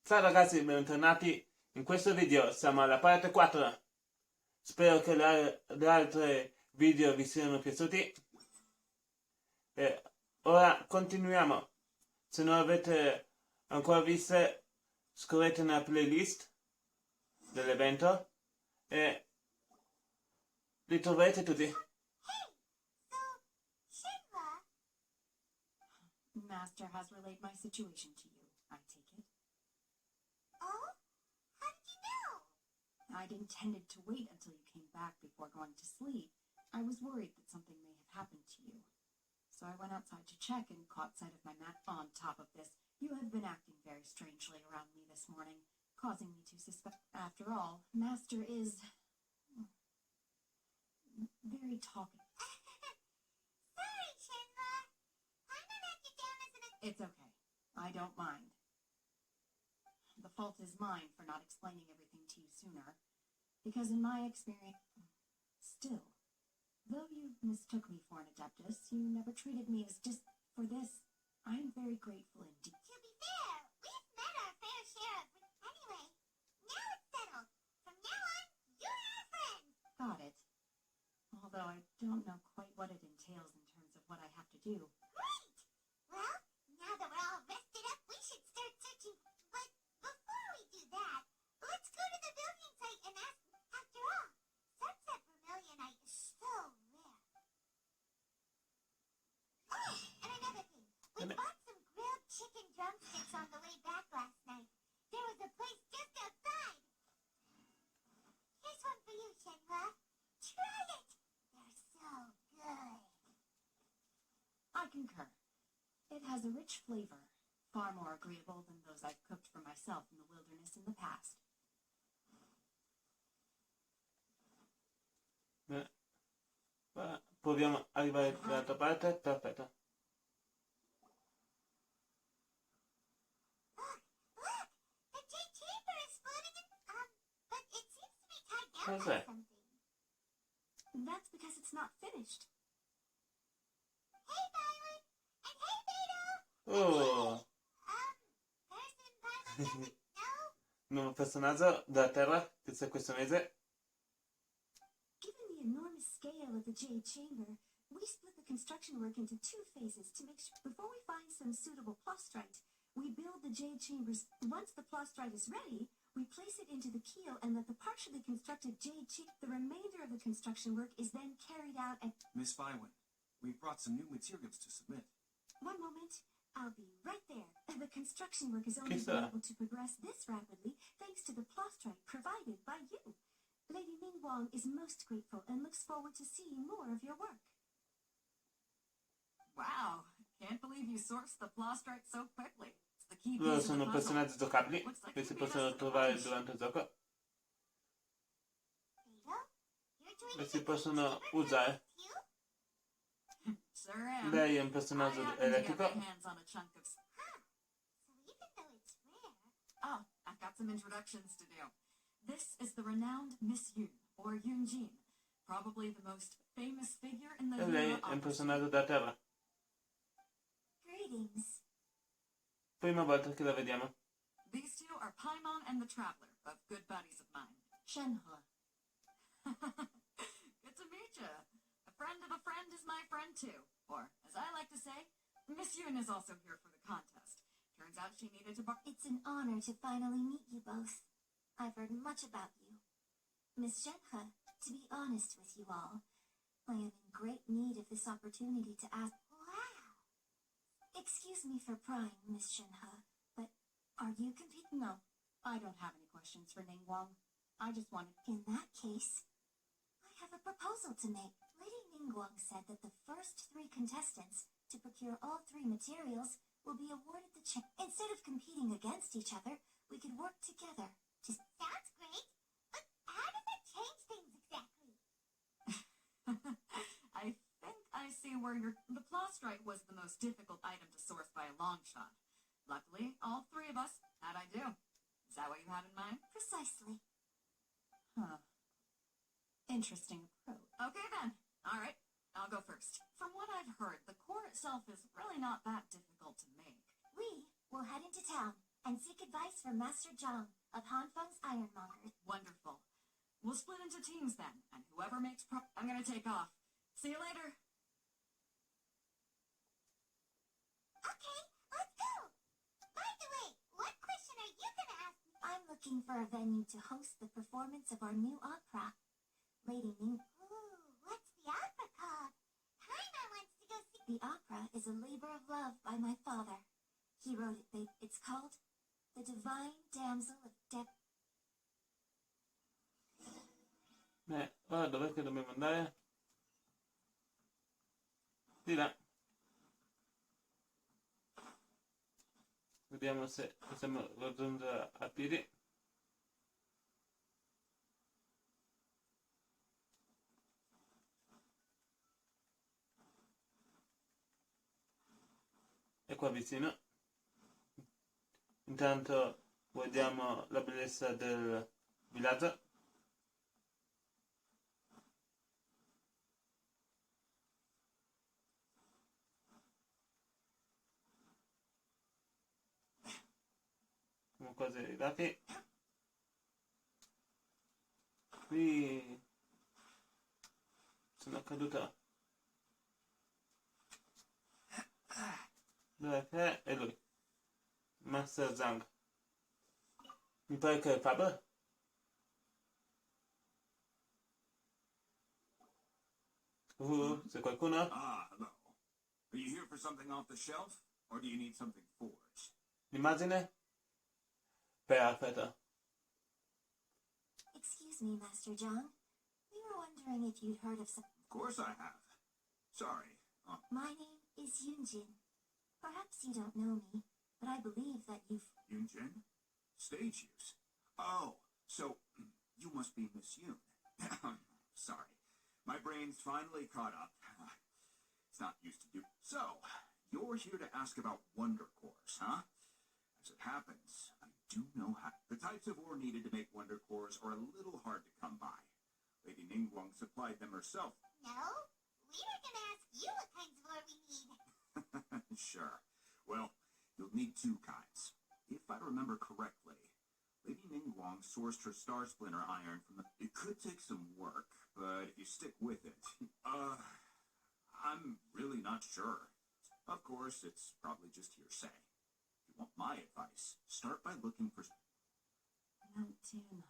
Ciao ragazzi, bentornati. In questo video siamo alla parte 4. Spero che le altre video vi siano piaciuti. E ora continuiamo. Se non avete ancora viste, scorrete nella playlist dell'evento e li troverete tutti. Master has relayed my situation to you, I take it. Oh? How did you know? I'd intended to wait until you came back before going to sleep. I was worried that something may have happened to you. So I went outside to check and caught sight of my mat. On top of this, you have been acting very strangely around me this morning, causing me to suspect. After all, Master is very talkative. Sorry, Shenla. I don't have you down as an... It's okay. I don't mind. The fault is mine for not explaining everything to you sooner. Because in my experience... Still, though you mistook me for an adeptus, you never treated me as just... For this, I am very grateful indeed. To be fair, we've met our fair share of... Anyway, now it's settled. From now on, you're our friend. Got it. Although I don't know quite what it entails in terms of what I have to do. Great! Well, now that we're all rested up, we should start searching. But before we do that, let's go to the building site and ask. After all, sunset vermilionite is so rare. Oh, and another thing. We bought some grilled chicken drumsticks on the way back last night. There was a place just outside. Here's one for you, Shenhua. Try it. They're so good. I concur. It has a rich flavor, far more agreeable than those I've cooked for myself in the wilderness in the past. Proviamo ad arrivare dall'altra parte. Perfetto. Look! The J chamber is floating in... but it seems to be tied down What's by that? something. That's because it's not finished. Hey, Violet! And hey, Beto! Oh, Person, Violet doesn't know? nuovo personaggio della Terra che c'è questo mese. Given the enormous scale of the Jade Chamber, we split the construction work into two phases to make sure before we find some suitable plastrite, we build the Jade Chambers. Once the plastrite is ready, we place it into the keel and let the partially constructed Jade Chamber. The remainder of the construction work is then carried out at... Miss Bywin, we've brought some new materials to submit. One moment. I'll be right there. The construction work has only Che been sarà? able to progress this rapidly thanks to the plastrite provided by you. Lady Mingwang is most grateful and looks forward to seeing more of your work. Wow, can't believe you sourced the plastrite so quickly. It's the key Loro piece of the sono puzzle. personaggi giocabili Looks like che si you made us possono some trovare punch. durante il gioco Beto? You're joining e si the possono Jade chamber usare. too? Sure am. Lei è un I personaggio happen to get elettrico. my hands on a chunk of... Huh. So even though it's rare... Oh, I've got some introductions to do. This is the renowned Miss Yun, or Yunjin, probably the most famous figure in the E lei Yuna è un opera. personaggio della Terra. Greetings. Prima volta che la vediamo. These two are Paimon and the Traveler, both good buddies of mine. Shenhe. Good to meet you. A friend of a friend is my friend too. Or, as I like to say, Miss Yun is also here for the contest. Turns out she needed to It's an honor to finally meet you both. I've heard much about you. Miss Shenhe, to be honest with you all, I am in great need of this opportunity to ask... Wow! Excuse me for prying, Miss Shenhe, but are you competing? No, I don't have any questions for Ningguang. I just wanted... In that case, I have a proposal to make. Lady Ningguang said that the first 3 contestants to procure all 3 materials will be awarded the chance. Instead of competing against each other, we could work together. Sounds great, but how does that change things exactly? I think I see where the plastrite was the most difficult item to source by a long shot. Luckily, all 3 of us had I do. Is that what you have in mind? Precisely. Huh. Interesting approach. Okay then. All right, I'll go first. From what I've heard, the core itself is really not that difficult to make. We will head into town and seek advice from Master Zhang of Hanfeng's Ironmonger. Wonderful. We'll split into teams then, and whoever makes I'm gonna take off. See you later. Okay, let's go! By the way, what question are you gonna ask me? I'm looking for a venue to host the performance of our new opera. Lady Ning. Ooh, what's the opera called? Paimon wants to go see. The opera is a labor of love by my father. He wrote it, babe. It's called The Divine Damsel of Ora dov'è che dobbiamo andare? Di là. Vediamo se possiamo raggiungere a piedi. È qua vicino. Intanto guardiamo la bellezza del villaggio. Siamo quasi arrivati. Qui sono caduto. Dov'è che è lui? Master Zhang. Mi pare che è Faber. C'è qualcuno? Ah, hello. Are you here for something off the shelf, or do you need something forged? L'immagine? Perfetto. Excuse me, Master Zhang. We were wondering if you'd heard of some... Of course I have. Sorry. My name is Yunjin. Perhaps you don't know me, but I believe that you've... Yunjin? Stage use. Oh, so you must be Miss Yun. Sorry. My brain's finally caught up. It's not used to do. So, you're here to ask about Wonder Cores, huh? As it happens, I do know how. The types of ore needed to make Wonder Cores are a little hard to come by. Lady Ningguang supplied them herself. No, we were gonna ask you what kinds of ore we need. Sure. Well, you'll need two kinds. If I remember correctly, Lady Ningguang sourced her Star Splinter iron from the... It could take some work, but if you stick with it... I'm really not sure. Of course, it's probably just hearsay. If you want my advice, start by looking for... Mount Tianheng.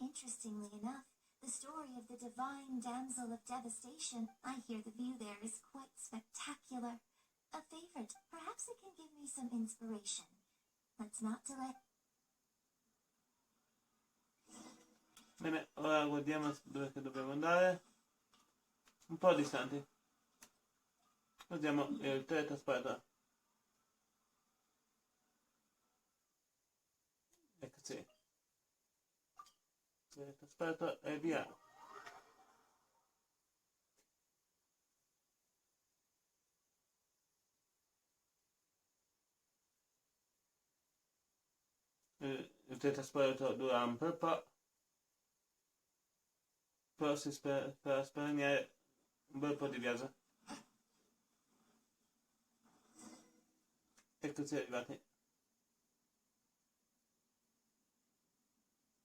Interestingly enough, the story of the divine damsel of devastation, I hear the view there is quite spectacular. A favorite. Perhaps it can give me some inspiration. Let's not delay. Bene, ora guardiamo dove che dobbiamo andare. Un po' distanti. Usiamo il teletrasporto. Eccoci. Teletrasporto e via. Il teletrasporto dura un bel po'. Però si spera spegnere un bel po' di viaggio. Eccoci arrivati.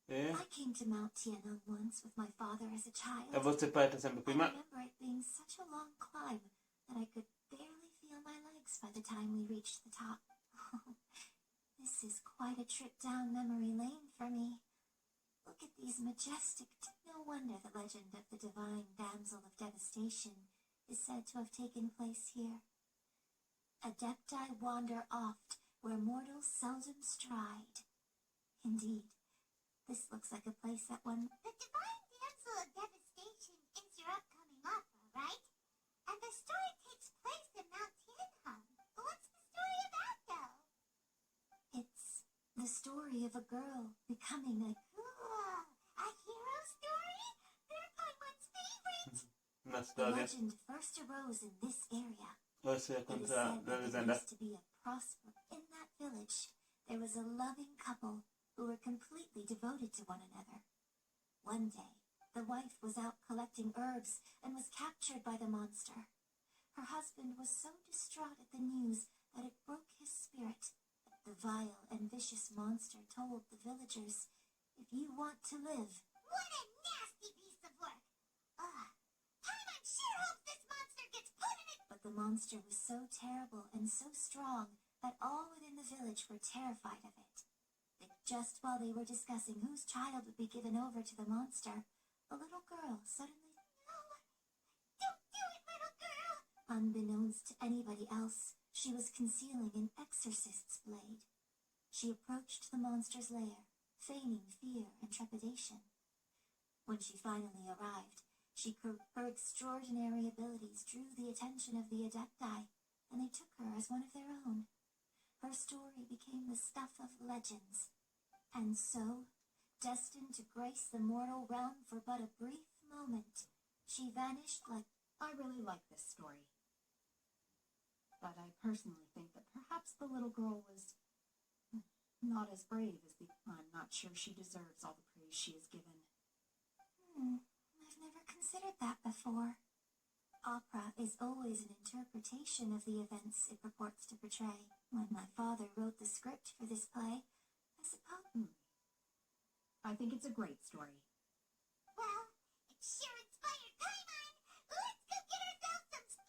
E I came to Mount Tianheng once with my father as a child. la voce parte sempre I prima. remember it being such a long climb that I could barely feel my legs by the time we reached the top. This is quite a trip down memory lane for me. Look at these majestic... No wonder the legend of the divine damsel of devastation is said to have taken place here. Adepti wander oft where mortals seldom stride. Indeed, this looks like a place that one... The Divine Damsel of Devastation is your upcoming opera, right? And the story takes place in Mount Tianheng. What's the story about, though? It's the story of a girl becoming a... Cool. A hero story? They're Paimon's favorite. Una The storia. legend first arose in this area. Ora si It is racconta said la that there leggenda. used to be a prosper... In that village, there was a loving couple who were completely devoted to one another. One day, the wife was out collecting herbs and was captured by the monster. Her husband was so distraught at the news that it broke his spirit. The vile and vicious monster told the villagers, if you want to live... What a nasty piece of work! Ugh. Paimon sure hopes this monster gets put in it! But the monster was so terrible and so strong that all within the village were terrified of it. But just while they were discussing whose child would be given over to the monster, a little girl suddenly... No! Don't do it, little girl! Unbeknownst to anybody else, she was concealing an exorcist's blade. She approached the monster's lair, feigning fear and trepidation. When she finally arrived, her extraordinary abilities drew the attention of the Adepti, and they took her as one of their own. Her story became the stuff of legends, and so, destined to grace the mortal realm for but a brief moment, she vanished like... I really like this story. But I personally think that perhaps the little girl was not as brave as the... I'm not sure she deserves all the praise she is given. I've never considered that before. Opera is always an interpretation of the events it purports to portray. When my father wrote the script for this play, I suppose... I think it's a great story. Well, it sure inspired Paimon! Let's go get ourselves some...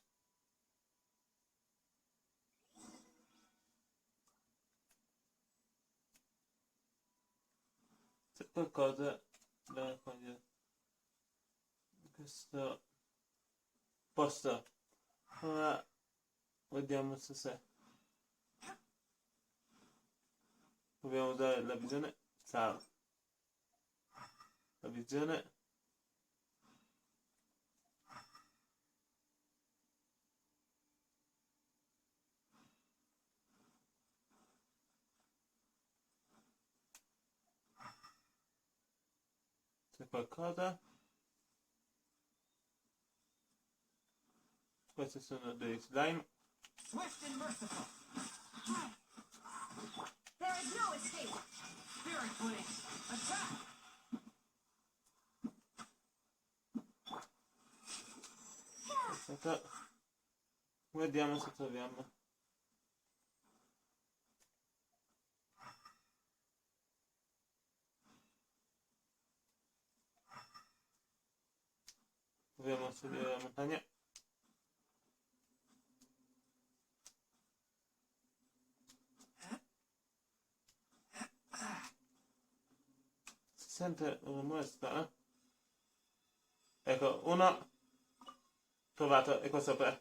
C'è qualcosa da raccogliere in questo posto. Ora vediamo se c'è. Dobbiamo usare la visione. Ciao. La visione. C'è qualcosa. Questi sono dei slime. Swift and merciful. There is no escape. Spirit footing. Attack. Aspetta. Vediamo se troviamo. Proviamo a salire la montagna. Si sente un rumore strano. Ecco, uno trovato, e qua sopra.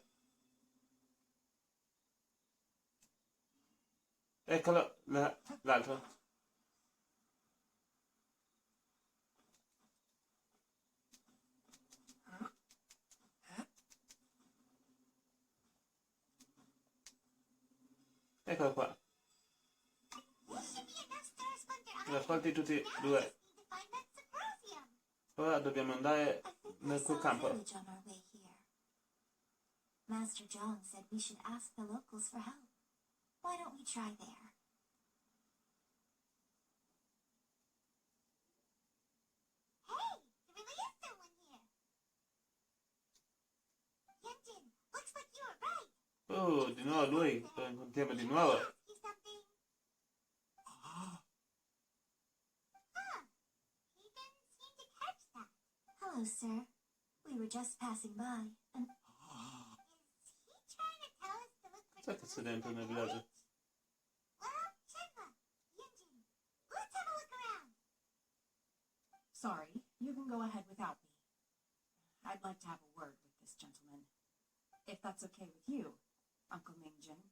Eccolo, l'altro. Eccolo qua. Li ascolti tutti e due. Ora dobbiamo andare nel quel campo. Master John said we should ask the locals for help. Why don't we try there? Hey, there really is someone here! Yunjin, looks like you were right! Oh, di nuovo lui, lo incontriamo di nuovo. Ask you something. Huh, he didn't seem to catch that. Hello, sir. We were just passing by, and... Is he trying to tell us to look for Sai che c'è dentro nel villaggio? Well, Shenpa, Yunjin, let's have a look around. Sorry, you can go ahead without me. I'd like to have a word with this gentleman. If that's okay with you, Uncle Mingjin.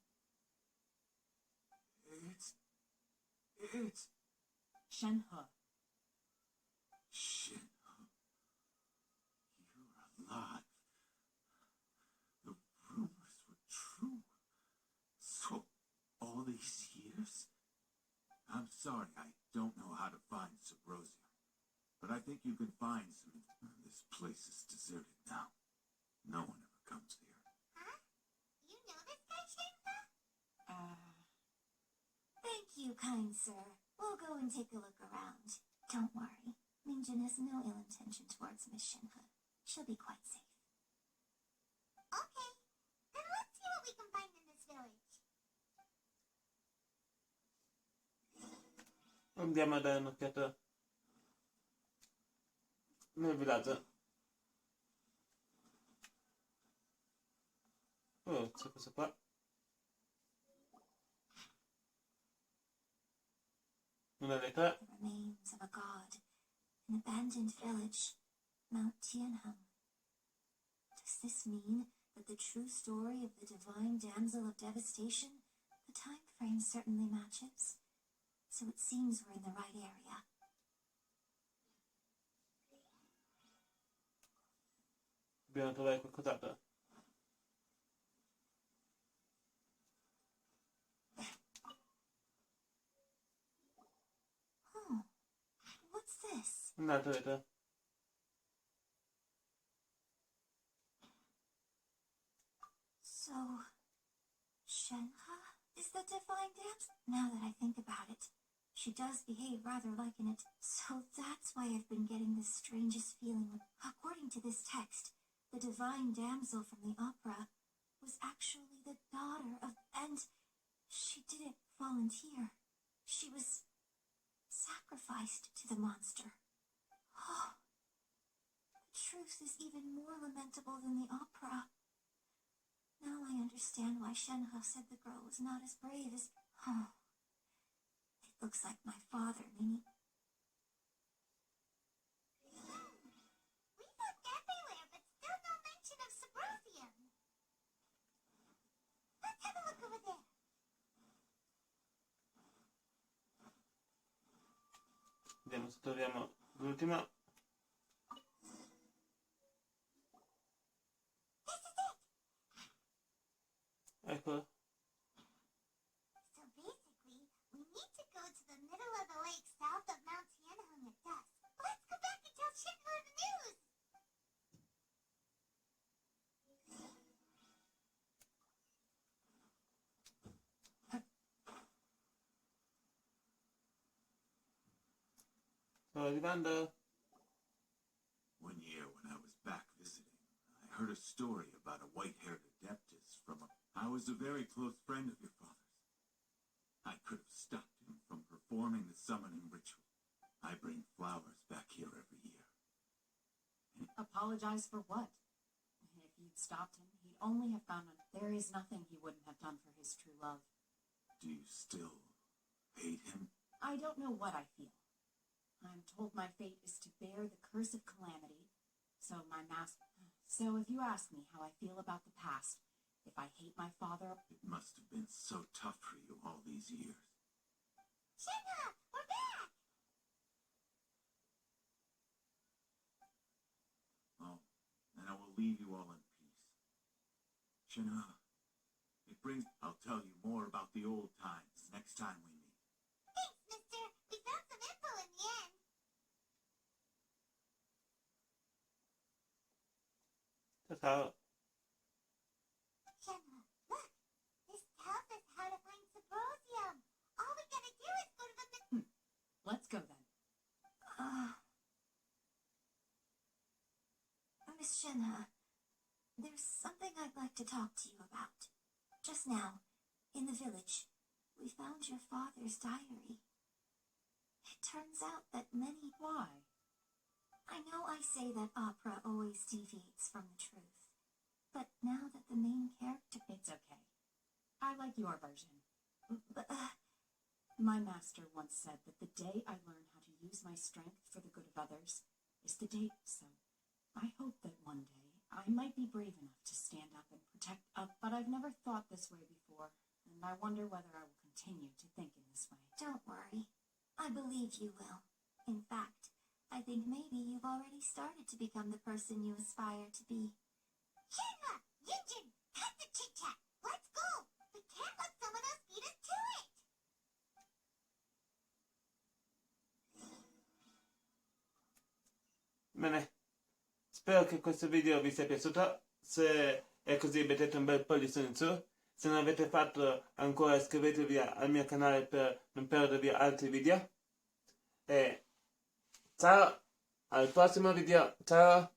It's... Shenhe. Shit. You're alive. The rumors were true. So, all these years? I'm sorry, I don't know how to find Subrosia. But I think you can find some... This place is deserted now. No one ever comes here. Huh? You know this guy, Shenpa? Thank you, kind sir. We'll go and take a look around. Don't worry. Mingjin has no ill intention towards Miss Shenhe. She'll be quite safe. Okay, then let's see what we can find in this village. Andiamo a dare un'occhiata nel villaggio. Oh, c'è questo qua. Una lettera. The remains of a god, an abandoned village, Mount Tianheng. Does this mean that the true story of the divine damsel of devastation? The time frame certainly matches, so it seems we're in the right area. Dobbiamo trovare qualcos'altro. Oh, what's this? Un'altra lettera. So, Shenhe is the divine damsel? Now that I think about it, she does behave rather like an it. So that's why I've been getting the strangest feeling. According to this text, the divine damsel from the opera was actually the daughter of, and she didn't volunteer. She was sacrificed to the monster. Oh, the truth is even more lamentable than the opera. Now I understand why Shenhe said the girl was not as brave as... Oh, it looks like my father, meaning... We looked everywhere, but still no mention of Subruthium. Let's have a look over there. Vediamo se troviamo l'ultima. Ecco. So basically, we need to go to the middle of the lake south of Mount Tianheng at dusk. Let's go back and tell Shinra the news. Sto arrivando. One year when I was back visiting, I heard a story about a white-haired adeptus from a... I was a very close friend of your father's. I could have stopped him from performing the summoning ritual. I bring flowers back here every year. Apologize for what? If you'd stopped him, he'd only have found out there is nothing he wouldn't have done for his true love. Do you still hate him? I don't know what I feel. I'm told my fate is to bear the curse of calamity. So if you ask me how I feel about the past, if I hate my father... It must have been so tough for you all these years. Shinra, we're back. Oh, then I will leave you all in peace. Shinra, it brings... I'll tell you more about the old times next time we meet. Thanks, mister. We found some info in the end. Ciao. Shinra, look. This tells us how to find Subruthium. All we gotta do is go to the... Let's go then. Miss Shenhe, there's something I'd like to talk to you about. Just now, in the village, we found your father's diary. It turns out that many... Why? I know I say that opera always deviates from the truth, but now that the main character... It's okay. I like your version. But, My master once said that the day I learn how to use my strength for the good of others is the day. So I hope that one day I might be brave enough to stand up and protect but I've never thought this way before, and I wonder whether I will continue to think in this way. don't worry. I believe you will. In fact, I think maybe you've already started to become the person you aspire to be. Shinra, Yunjin, cut the chit-chat. Let's go. We can't let someone else beat us to it. Bene. Spero che questo video vi sia piaciuto. Se è così mettete un bel pollice in su. Se non avete fatto ancora iscrivetevi al mio canale per non perdervi altri video. E ciao, al prossimo video. Ciao.